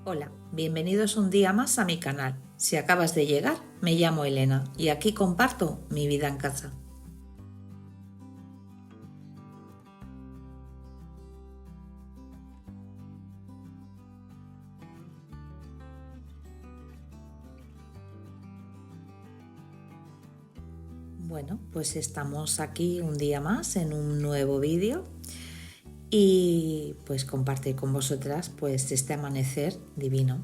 Hola, bienvenidos un día más a mi canal. Si acabas de llegar, me llamo Elena y aquí comparto mi vida en casa. Bueno, pues estamos aquí un día más en un nuevo vídeo y pues compartir con vosotras pues este amanecer divino.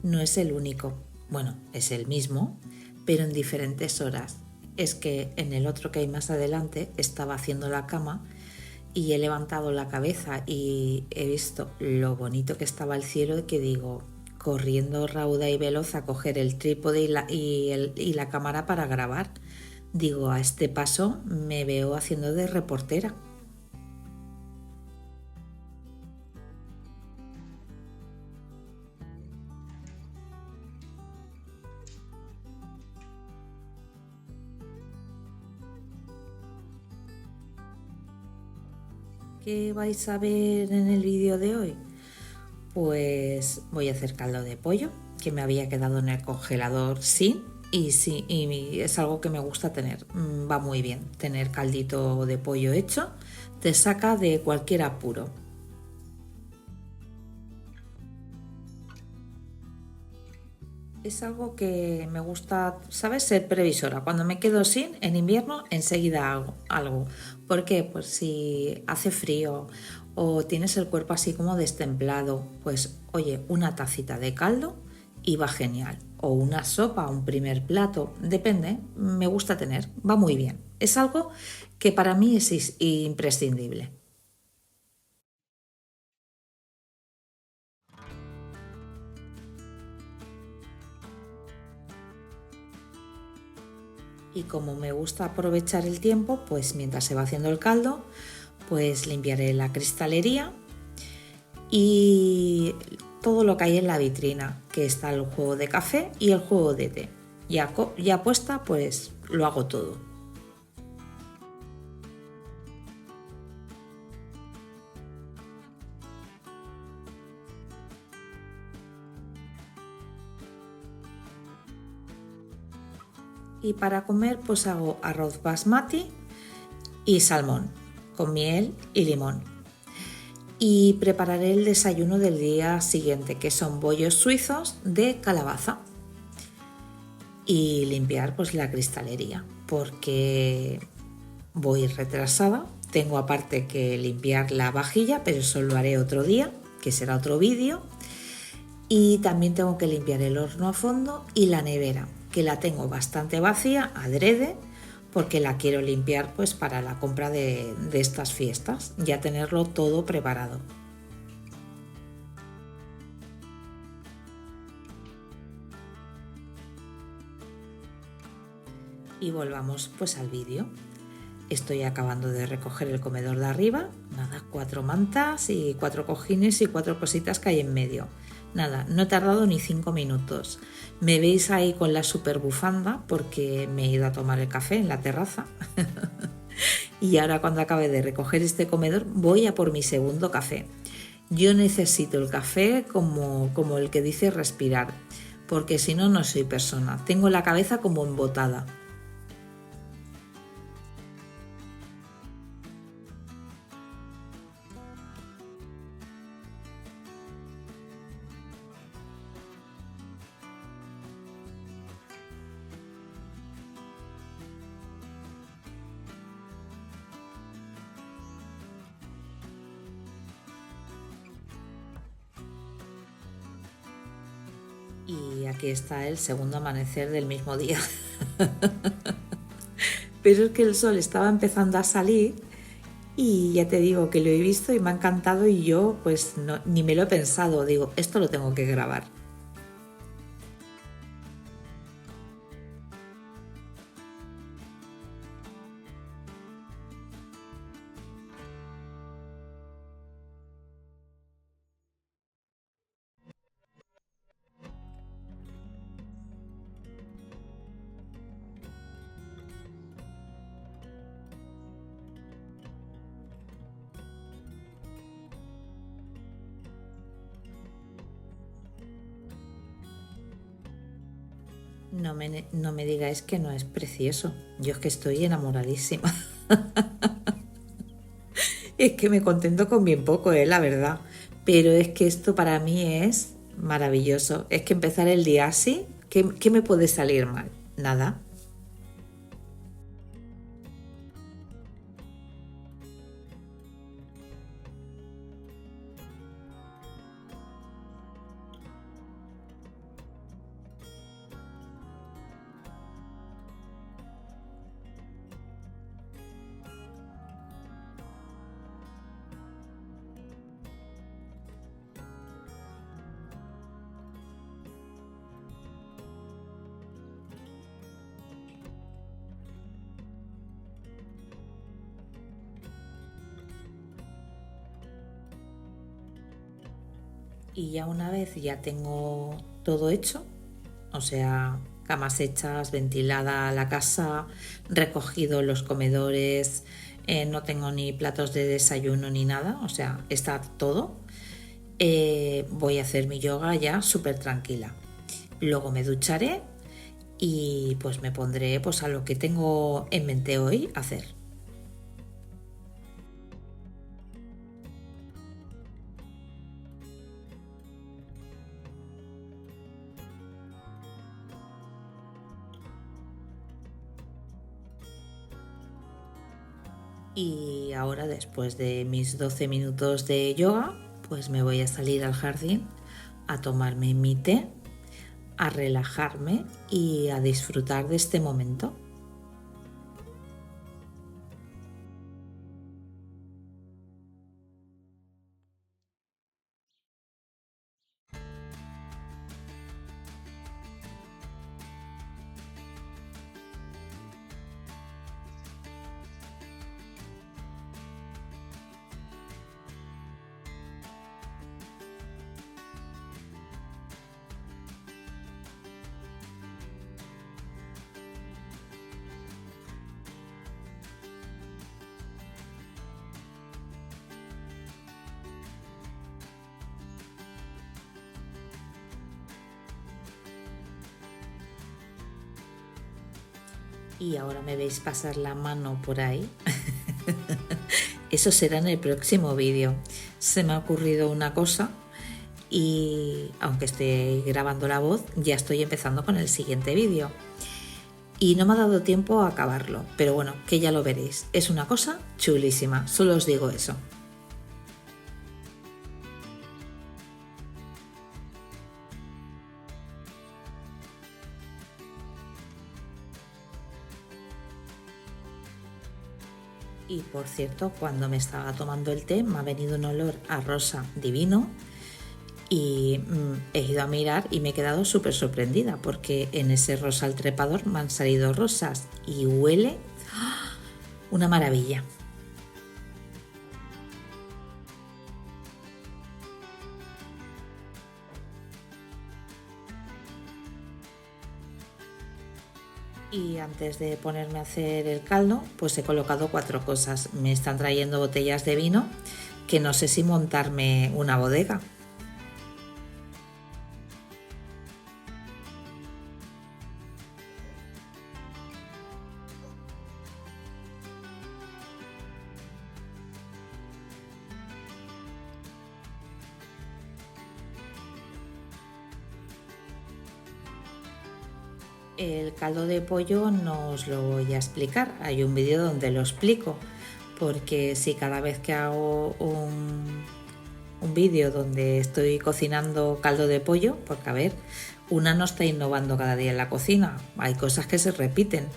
No es el único, bueno, es el mismo, pero en diferentes horas. Es que en el otro que hay más adelante estaba haciendo la cama y he levantado la cabeza y he visto lo bonito que estaba el cielo, que digo, corriendo rauda y veloz a coger el trípode y la cámara para grabar. Digo, a este paso me veo haciendo de reportera. ¿Qué vais a ver en el vídeo de hoy? Pues voy a hacer caldo de pollo, que me había quedado en el congelador sin, y sí, y es algo que me gusta tener. Va muy bien tener caldito de pollo hecho, te saca de cualquier apuro. Es algo que me gusta, ¿sabes? Ser previsora. Cuando me quedo sin, en invierno, enseguida hago algo. ¿Por qué? Pues si hace frío o tienes el cuerpo así como destemplado, pues oye, una tacita de caldo y va genial. O una sopa, un primer plato, depende, me gusta tener, va muy bien. Es algo que para mí es imprescindible. Y como me gusta aprovechar el tiempo, pues mientras se va haciendo el caldo, pues limpiaré la cristalería y todo lo que hay en la vitrina, que está el juego de café y el juego de té. Ya puesta, pues lo hago todo. Y para comer, pues hago arroz basmati y salmón, con miel y limón. Y prepararé el desayuno del día siguiente, que son bollos suizos de calabaza. Y limpiar pues la cristalería, porque voy retrasada. Tengo aparte que limpiar la vajilla, pero eso lo haré otro día, que será otro vídeo. Y también tengo que limpiar el horno a fondo y la nevera, que la tengo bastante vacía, adrede, porque la quiero limpiar pues para la compra de estas fiestas, ya tenerlo todo preparado. Y volvamos pues al vídeo. Estoy acabando de recoger el comedor de arriba, nada, 4 mantas y 4 cojines y 4 cositas que hay en medio. Nada, no he tardado ni 5 minutos. Me veis ahí con la super bufanda porque me he ido a tomar el café en la terraza. Y ahora cuando acabe de recoger este comedor voy a por mi segundo café. Yo necesito el café como el que dice respirar, porque si no, no soy persona. Tengo la cabeza como embotada. Y aquí está el segundo amanecer del mismo día. Pero es que el sol estaba empezando a salir y ya te digo que lo he visto y me ha encantado y yo pues no, ni me lo he pensado. Digo, esto lo tengo que grabar. No me digáis que no es precioso. Yo es que estoy enamoradísima. Es que me contento con bien poco, la verdad. Pero es que esto para mí es maravilloso. Es que empezar el día así, ¿qué me puede salir mal? Nada. Y ya una vez ya tengo todo hecho, o sea, camas hechas, ventilada la casa, recogido los comedores, no tengo ni platos de desayuno ni nada, o sea, está todo. Voy a hacer mi yoga ya súper tranquila. Luego me ducharé y pues me pondré pues a lo que tengo en mente hoy hacer. Y ahora, después de mis 12 minutos de yoga, pues me voy a salir al jardín a tomarme mi té, a relajarme y a disfrutar de este momento. Y ahora me veis pasar la mano por ahí. Eso será en el próximo vídeo. Se me ha ocurrido una cosa y aunque esté grabando la voz, ya estoy empezando con el siguiente vídeo. Y no me ha dado tiempo a acabarlo, pero bueno, que ya lo veréis. Es una cosa chulísima, solo os digo eso. Y por cierto, cuando me estaba tomando el té me ha venido un olor a rosa divino y he ido a mirar y me he quedado súper sorprendida porque en ese rosal trepador me han salido rosas y huele una maravilla. Y antes de ponerme a hacer el caldo, pues he colocado 4 cosas. Me están trayendo botellas de vino que no sé si montarme una bodega. El caldo de pollo no os lo voy a explicar, hay un vídeo donde lo explico, porque si cada vez que hago un vídeo donde estoy cocinando caldo de pollo, porque a ver, una no está innovando cada día en la cocina, hay cosas que se repiten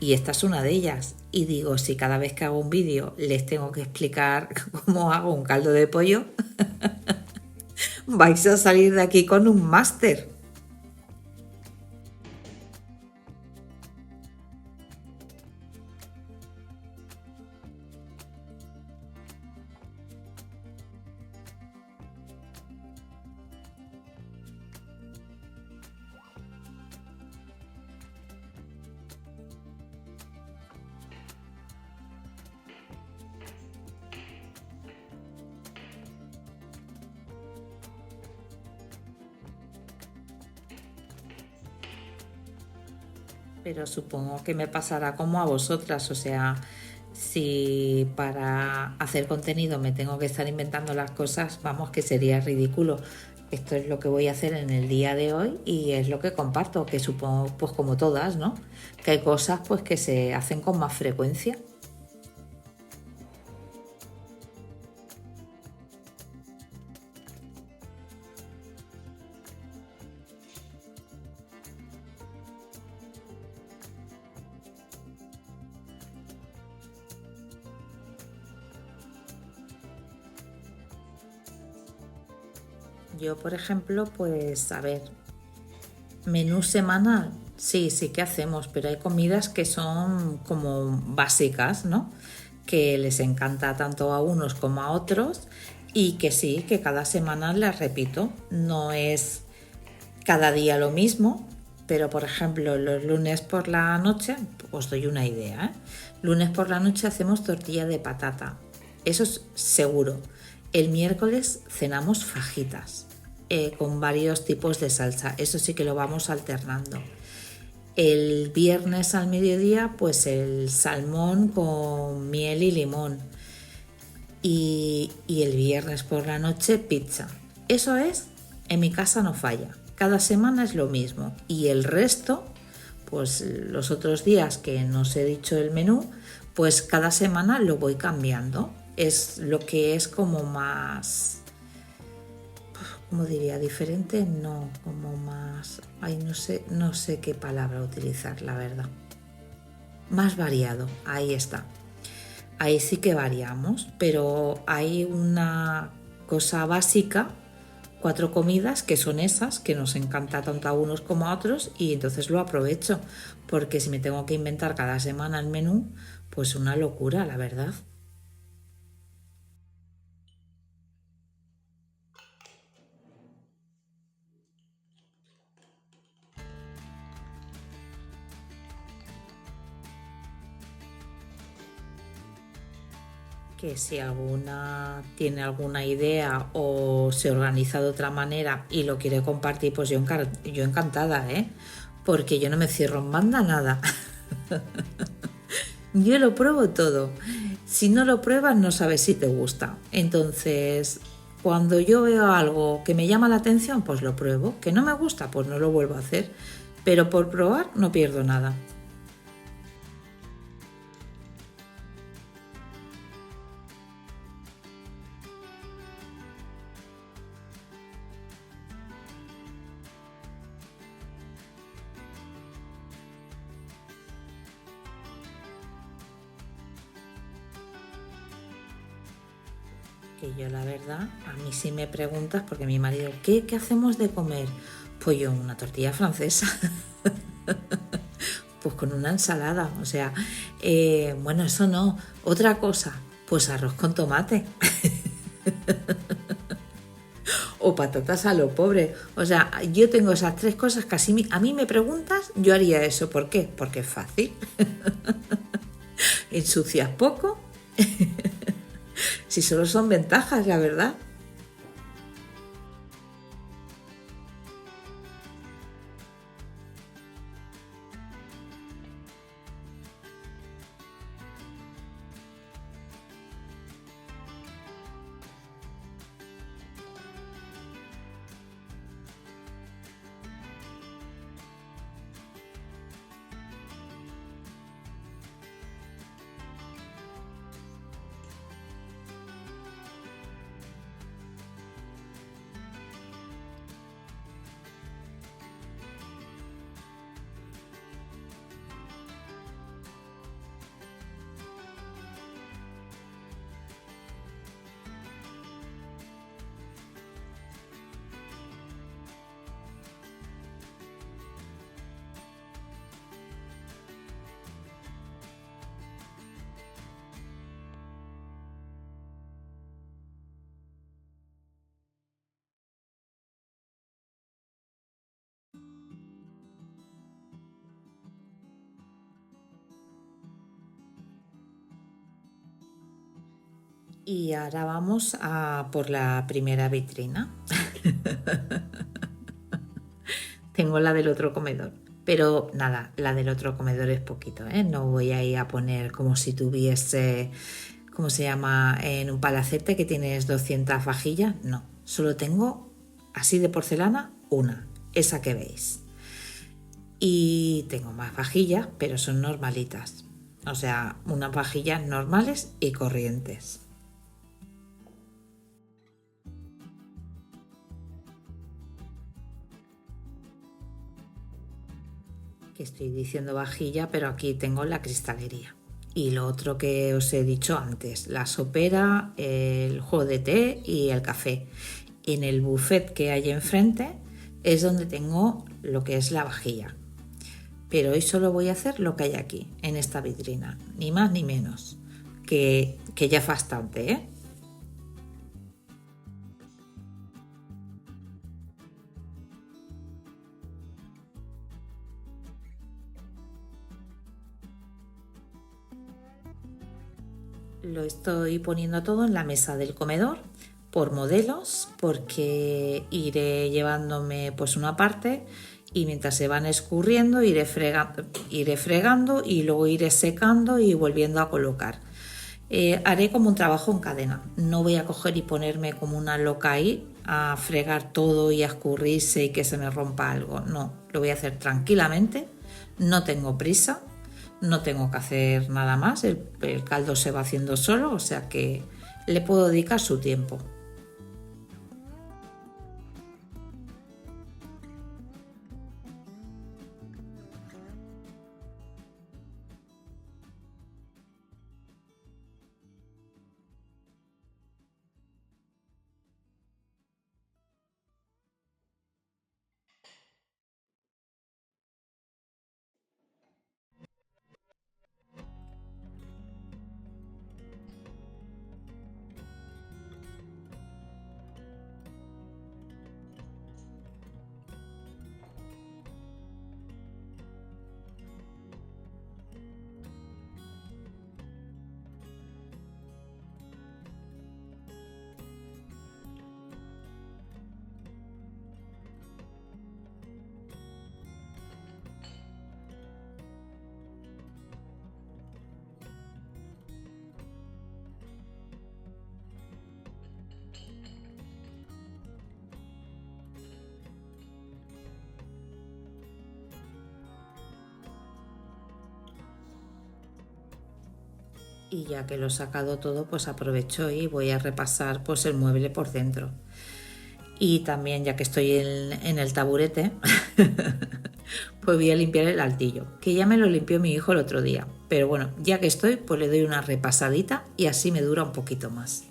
y esta es una de ellas. Y digo, si cada vez que hago un vídeo les tengo que explicar cómo hago un caldo de pollo, vais a salir de aquí con un máster. pero supongo que me pasará como a vosotras, o sea, si para hacer contenido me tengo que estar inventando las cosas, vamos, que sería ridículo. Esto es lo que voy a hacer en el día de hoy y es lo que comparto, que supongo, pues como todas, ¿no? Que hay cosas pues que se hacen con más frecuencia. Yo, por ejemplo, pues a ver, menú semanal, sí, sí que hacemos, pero hay comidas que son como básicas, ¿no? Que les encanta tanto a unos como a otros y que sí, que cada semana las repito. No es cada día lo mismo, pero por ejemplo los lunes por la noche, os doy una idea, ¿eh? Lunes por la noche hacemos tortilla de patata, eso es seguro. El miércoles cenamos fajitas con varios tipos de salsa, eso sí que lo vamos alternando. El viernes al mediodía pues el salmón con miel y limón y el viernes por la noche pizza. Eso es, en mi casa no falla. Cada semana es lo mismo y el resto, pues los otros días que no os he dicho el menú, pues cada semana lo voy cambiando. Es lo que es como más, ¿cómo diría? Diferente, no, como más, ay, no sé qué palabra utilizar, la verdad. Más variado, ahí está. Ahí sí que variamos, pero hay una cosa básica, 4 comidas que son esas, que nos encanta tanto a unos como a otros y entonces lo aprovecho, porque si me tengo que inventar cada semana el menú, pues una locura, la verdad. Que si alguna tiene alguna idea o se organiza de otra manera y lo quiere compartir, pues yo encantada, ¿eh? Porque yo no me cierro en banda nada. Yo lo pruebo todo. Si no lo pruebas, no sabes si te gusta. Entonces, cuando yo veo algo que me llama la atención, pues lo pruebo. Que no me gusta, pues no lo vuelvo a hacer. Pero por probar no pierdo nada. Que yo la verdad, a mí sí me preguntas, porque mi marido, ¿qué hacemos de comer? Pues yo una tortilla francesa, pues con una ensalada. O sea, bueno, eso no. Otra cosa, pues arroz con tomate. O patatas a lo pobre. O sea, yo tengo esas 3 cosas que así a mí me preguntas, yo haría eso. ¿Por qué? Porque es fácil. Ensucias poco. Si solo son ventajas, la verdad. Y ahora vamos a por la primera vitrina. Tengo la del otro comedor. Pero nada, la del otro comedor es poquito, ¿eh? No voy a ir a poner como si tuviese, ¿cómo se llama? En un palacete que tienes 200 vajillas. No, solo tengo así de porcelana una, esa que veis. Y tengo más vajillas, pero son normalitas. O sea, unas vajillas normales y corrientes. Que estoy diciendo vajilla, pero aquí tengo la cristalería. Y lo otro que os he dicho antes, la sopera, el juego de té y el café. En el buffet que hay enfrente es donde tengo lo que es la vajilla. Pero hoy solo voy a hacer lo que hay aquí, en esta vitrina, ni más ni menos, que ya es bastante, ¿eh? Lo estoy poniendo todo en la mesa del comedor por modelos, porque iré llevándome pues una parte y mientras se van escurriendo iré fregando y luego iré secando y volviendo a colocar. Haré como un trabajo en cadena. No voy a coger y ponerme como una loca ahí a fregar todo y a escurrirse y que se me rompa algo. No, lo voy a hacer tranquilamente. No tengo prisa, no tengo que hacer nada más. El caldo se va haciendo solo, o sea que le puedo dedicar su tiempo. Y ya que lo he sacado todo, pues aprovecho y voy a repasar pues el mueble por dentro. Y también, ya que estoy en el taburete, pues voy a limpiar el altillo, que ya me lo limpió mi hijo el otro día. Pero bueno, ya que estoy, pues le doy una repasadita y así me dura un poquito más.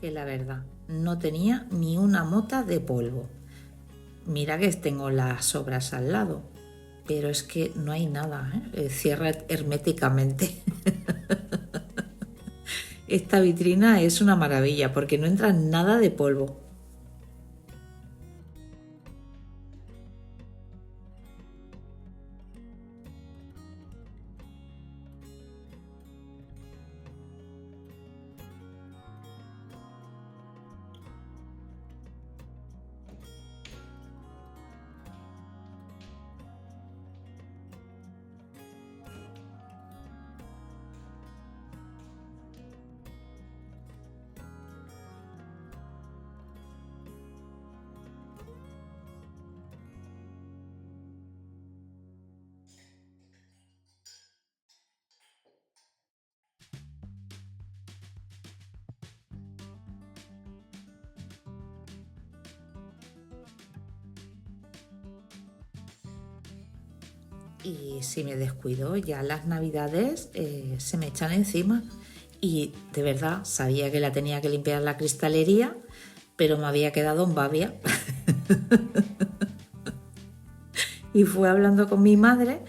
Que la verdad, no tenía ni una mota de polvo. Mira que tengo las sobras al lado, pero es que no hay nada, ¿eh? Cierra herméticamente. Esta vitrina es una maravilla porque no entra nada de polvo. Y si me descuido, ya las navidades se me echan encima. Y de verdad, sabía que la tenía que limpiar la cristalería, pero me había quedado en babia. Y fue hablando con mi madre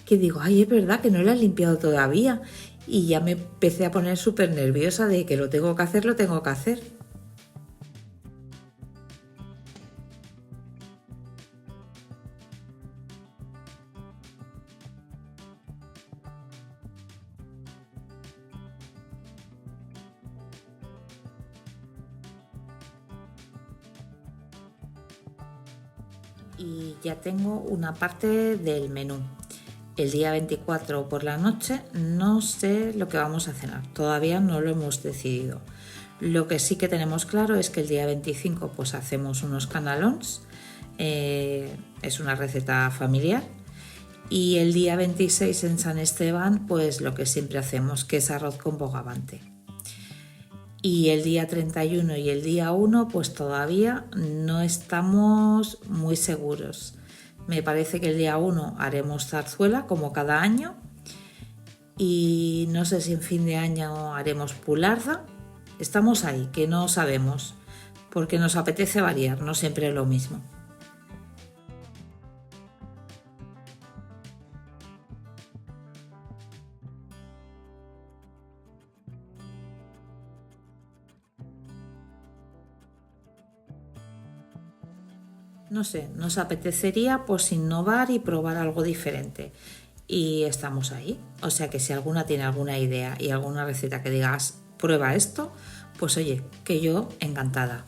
que digo, ay, es verdad que no la he limpiado todavía. Y ya me empecé a poner súper nerviosa de que lo tengo que hacer, lo tengo que hacer. y ya tengo una parte del menú. El día 24 por la noche no sé lo que vamos a cenar, todavía no lo hemos decidido. Lo que sí que tenemos claro es que el día 25 pues hacemos unos canelons, es una receta familiar, y el día 26 en San Esteban pues lo que siempre hacemos, que es arroz con bogavante. Y el día 31 y el día 1 pues todavía no estamos muy seguros. Me parece que el día 1 haremos zarzuela como cada año, y no sé si en fin de año haremos pularda. Estamos ahí, que no sabemos, porque nos apetece variar, no siempre lo mismo. No sé, nos apetecería pues innovar y probar algo diferente. Y estamos ahí. O sea que si alguna tiene alguna idea y alguna receta que digas, prueba esto, pues oye, que yo encantada.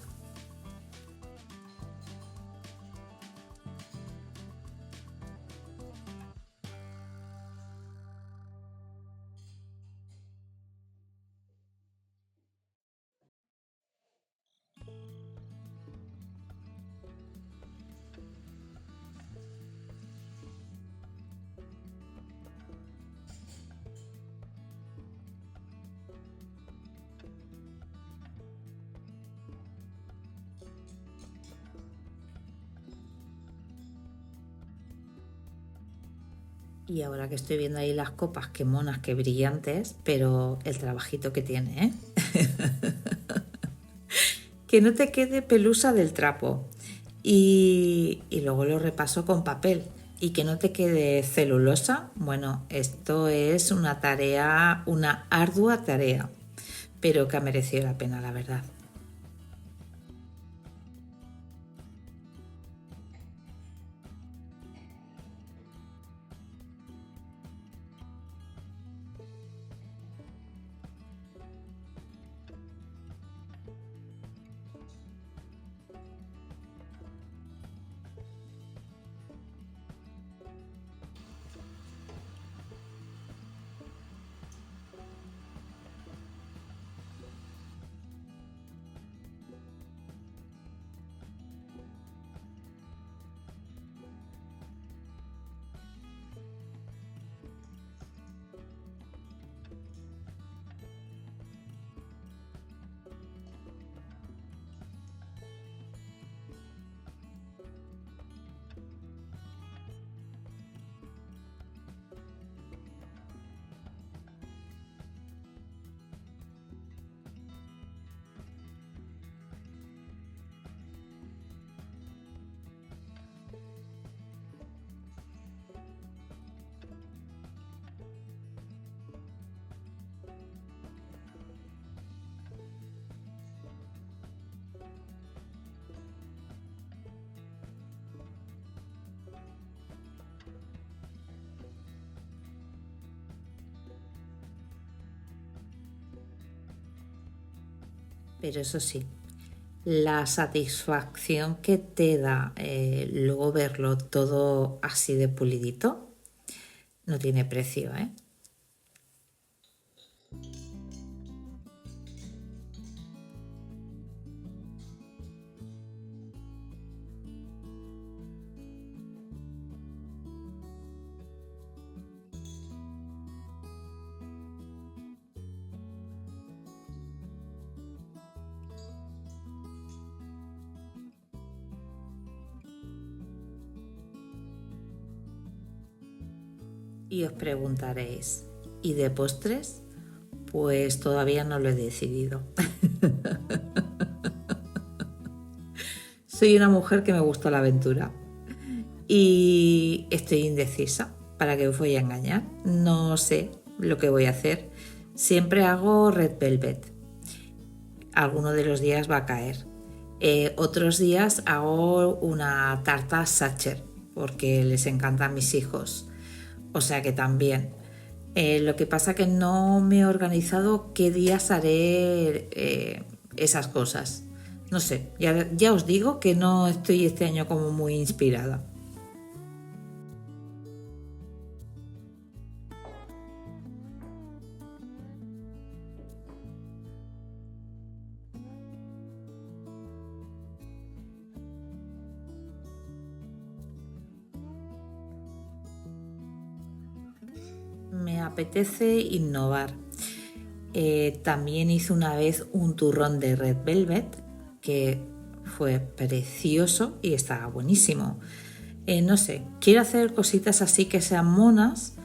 Y ahora que estoy viendo ahí las copas, qué monas, qué brillantes, pero el trabajito que tiene, ¿eh? Que no te quede pelusa del trapo. Y luego lo repaso con papel. Y que no te quede celulosa. Bueno, esto es una tarea, una ardua tarea, pero que ha merecido la pena, la verdad. Pero eso sí, la satisfacción que te da luego verlo todo así de pulidito no tiene precio, ¿eh? Y os preguntaréis, ¿y de postres? Pues todavía no lo he decidido. Soy una mujer que me gusta la aventura y estoy indecisa. ¿Para qué os voy a engañar? No sé lo que voy a hacer. Siempre hago red velvet. Alguno de los días va a caer. Otros días hago una tarta Sacher porque les encanta a mis hijos. O sea que también. Lo que pasa que no me he organizado qué días haré esas cosas. No sé, ya os digo que no estoy este año como muy inspirada. Me apetece innovar. También hice una vez un turrón de Red Velvet que fue precioso y estaba buenísimo. No sé, quiero hacer cositas así que sean monas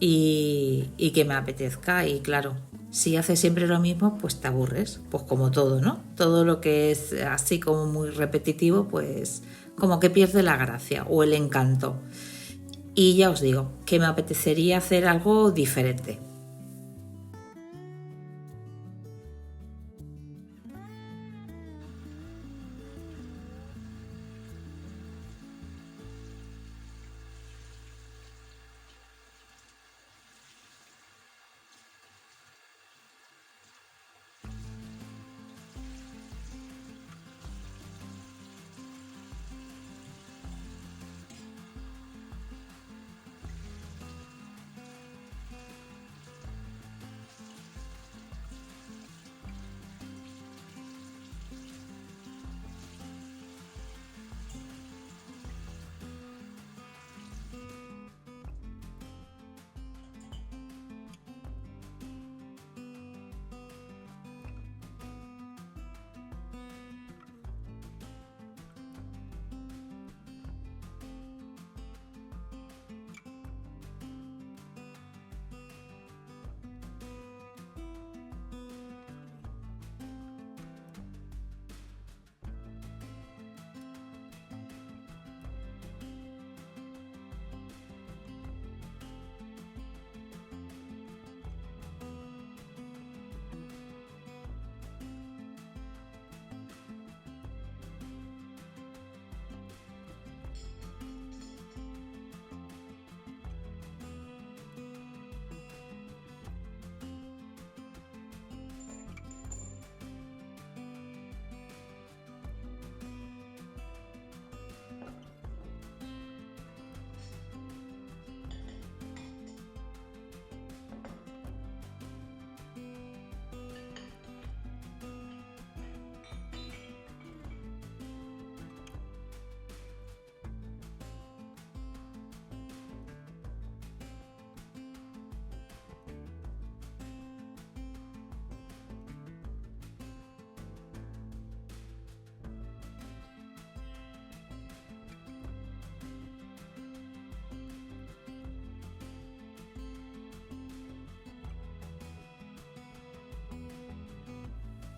y que me apetezca. Y claro, si haces siempre lo mismo, pues te aburres. Pues como todo, ¿no? Todo lo que es así como muy repetitivo, pues como que pierde la gracia o el encanto. Y ya os digo, que me apetecería hacer algo diferente.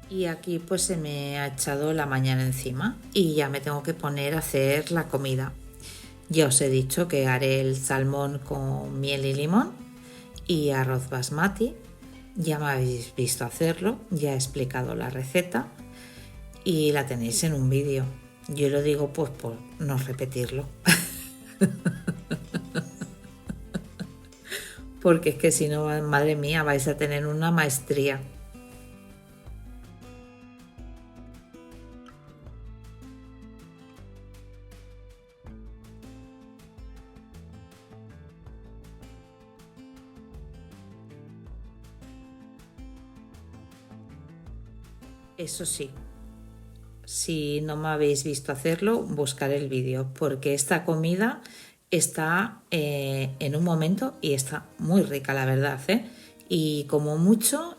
Y aquí pues se me ha echado la mañana encima y ya me tengo que poner a hacer la comida. Ya os he dicho que haré el salmón con miel y limón y arroz basmati. Ya me habéis visto hacerlo, ya he explicado la receta y la tenéis en un vídeo. Yo lo digo pues por no repetirlo, porque es que si no, madre mía, vais a tener una maestría. Eso sí, si no me habéis visto hacerlo, buscar el vídeo, porque esta comida está en un momento y está muy rica, la verdad, ¿eh? Y como mucho,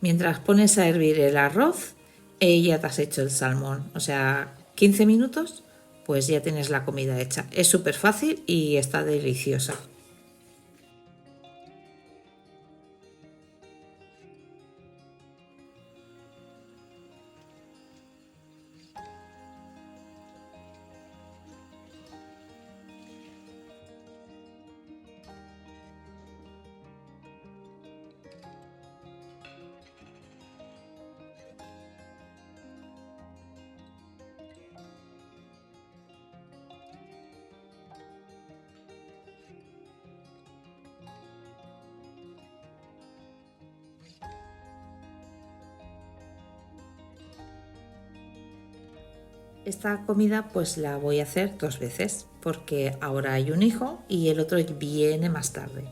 mientras pones a hervir el arroz, ya te has hecho el salmón. O sea, 15 minutos, pues ya tienes la comida hecha. Es súper fácil y está deliciosa. Esta comida pues la voy a hacer 2 veces porque ahora hay un hijo y el otro viene más tarde.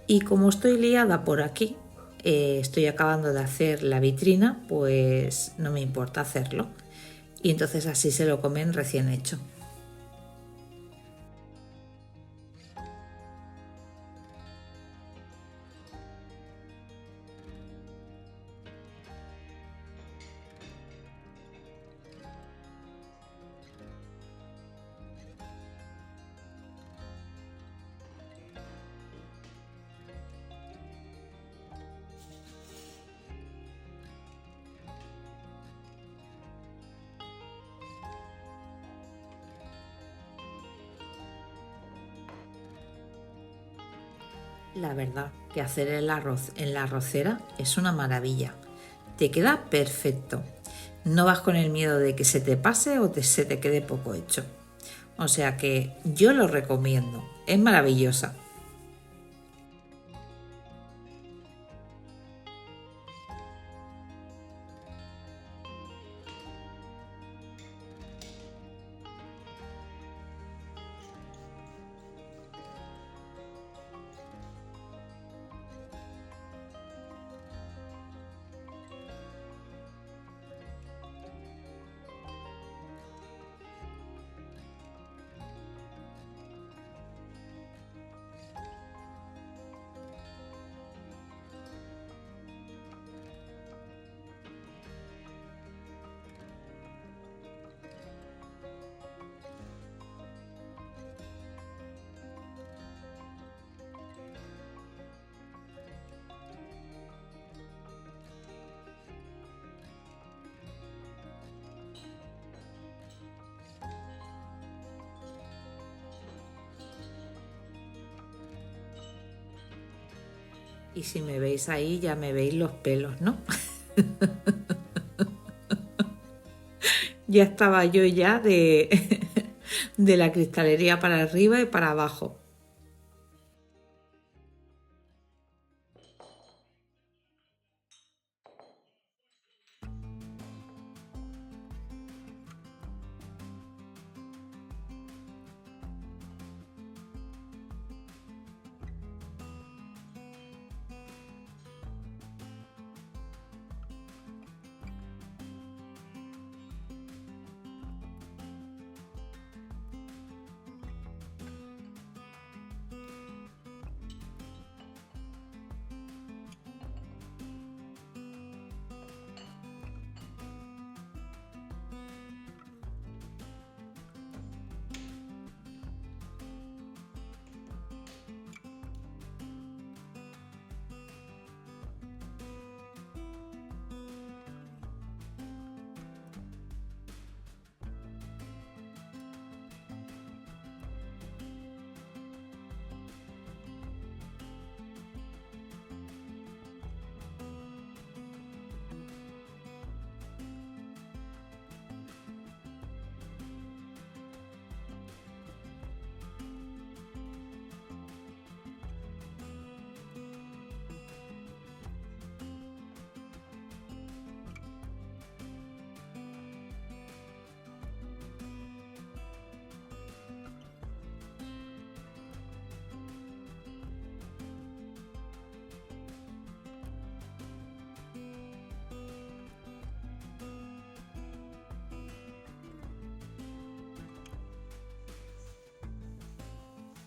Y como estoy liada por aquí, estoy acabando de hacer la vitrina, pues no me importa hacerlo. Y entonces así se lo comen recién hecho. La verdad que hacer el arroz en la arrocera es una maravilla. Te queda perfecto. No vas con el miedo de que se te pase o se te quede poco hecho. O sea que yo lo recomiendo. Es maravillosa. Y si me veis ahí ya me veis los pelos, ¿no? Ya estaba yo ya de, de la cristalería para arriba y para abajo.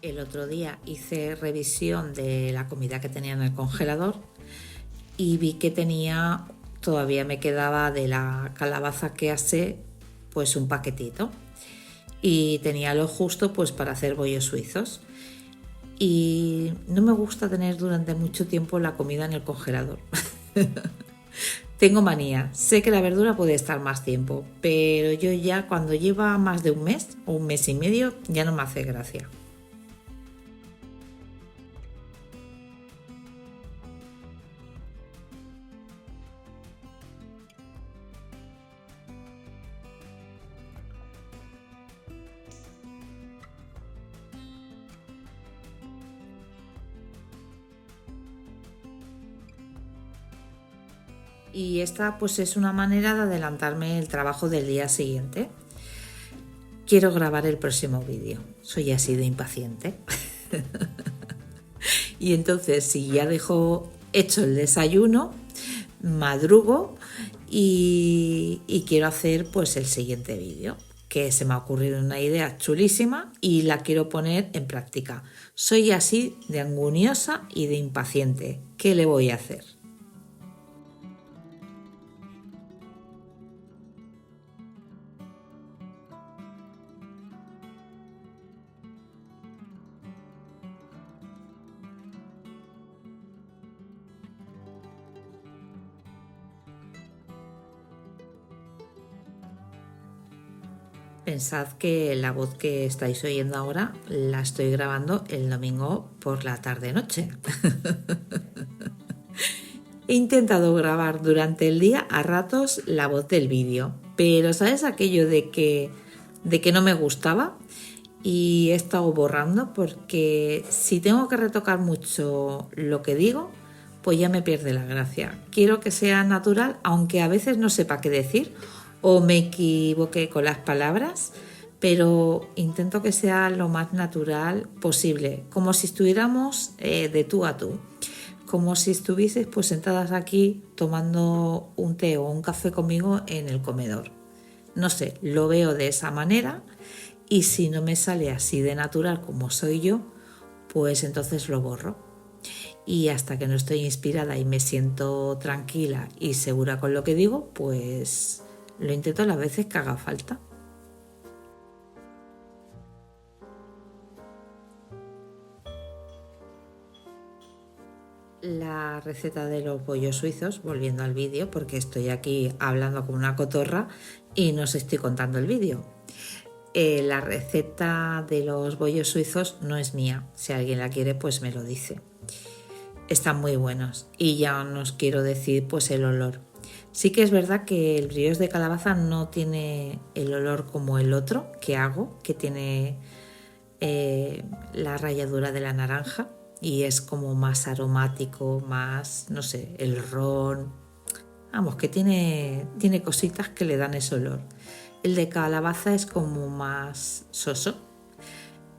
El otro día hice revisión de la comida que tenía en el congelador y vi que todavía me quedaba de la calabaza que asé, pues un paquetito. Y tenía lo justo pues para hacer bollos suizos. Y no me gusta tener durante mucho tiempo la comida en el congelador. Tengo manía, sé que la verdura puede estar más tiempo, pero yo ya cuando lleva más de un mes o un mes y medio ya no me hace gracia. Y esta pues es una manera de adelantarme el trabajo del día siguiente. quiero grabar el próximo vídeo. Soy así de impaciente. Y entonces, si ya dejo hecho el desayuno, madrugo y quiero hacer pues el siguiente vídeo, que se me ha ocurrido una idea chulísima y la quiero poner en práctica. Soy así de anguniosa y de impaciente. ¿Qué le voy a hacer? Pensad que la voz que estáis oyendo ahora la estoy grabando el domingo por la tarde-noche. He intentado grabar durante el día a ratos la voz del vídeo, pero ¿sabes aquello de que no me gustaba? Y he estado borrando porque si tengo que retocar mucho lo que digo, pues ya me pierde la gracia. Quiero que sea natural, aunque a veces no sepa qué decir o me equivoque con las palabras, pero intento que sea lo más natural posible, como si estuviéramos de tú a tú, como si estuvieses pues sentadas aquí tomando un té o un café conmigo en el comedor. No sé, lo veo de esa manera y si no me sale así de natural como soy yo, pues entonces lo borro. Y hasta que no estoy inspirada y me siento tranquila y segura con lo que digo, pues lo intento las veces que haga falta. La receta de los bollos suizos, volviendo al vídeo, porque estoy aquí hablando como una cotorra y no os estoy contando el vídeo. La receta de los bollos suizos no es mía. Si alguien la quiere, pues me lo dice. Están muy buenos y ya no os quiero decir pues el olor. Sí que es verdad que el brioche de calabaza no tiene el olor como el otro que hago, que tiene la ralladura de la naranja y es como más aromático, más, no sé, el ron. Vamos, que tiene cositas que le dan ese olor. El de calabaza es como más soso,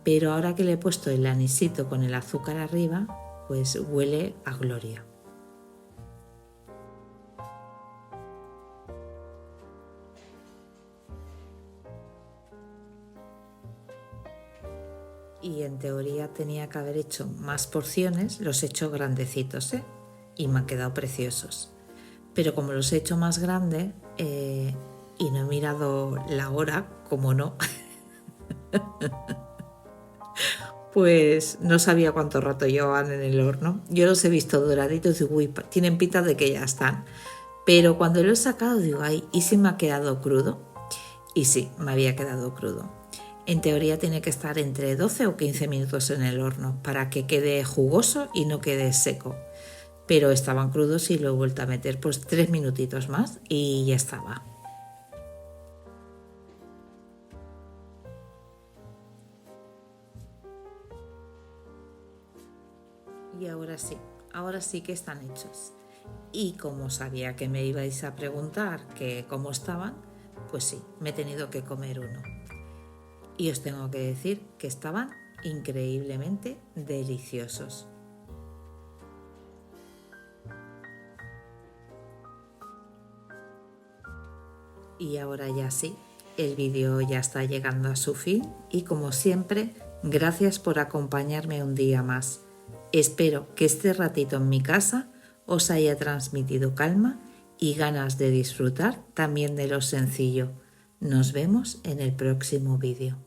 pero ahora que le he puesto el anisito con el azúcar arriba, pues huele a gloria. Y en teoría tenía que haber hecho más porciones, los he hecho grandecitos, y me han quedado preciosos. Pero como los he hecho más grandes y no he mirado la hora, como no, pues no sabía cuánto rato llevaban en el horno. Yo los he visto doraditos y digo, uy, tienen pinta de que ya están. Pero cuando lo he sacado digo, ay, ¿y si me ha quedado crudo? Y sí, me había quedado crudo. En teoría tiene que estar entre 12 o 15 minutos en el horno para que quede jugoso y no quede seco. Pero estaban crudos y lo he vuelto a meter pues 3 minutitos más y ya estaba. Y ahora sí que están hechos. Y como sabía que me ibais a preguntar que cómo estaban, pues sí, me he tenido que comer uno. Y os tengo que decir que estaban increíblemente deliciosos. Y ahora ya sí, el vídeo ya está llegando a su fin y como siempre, gracias por acompañarme un día más. Espero que este ratito en mi casa os haya transmitido calma y ganas de disfrutar también de lo sencillo. Nos vemos en el próximo vídeo.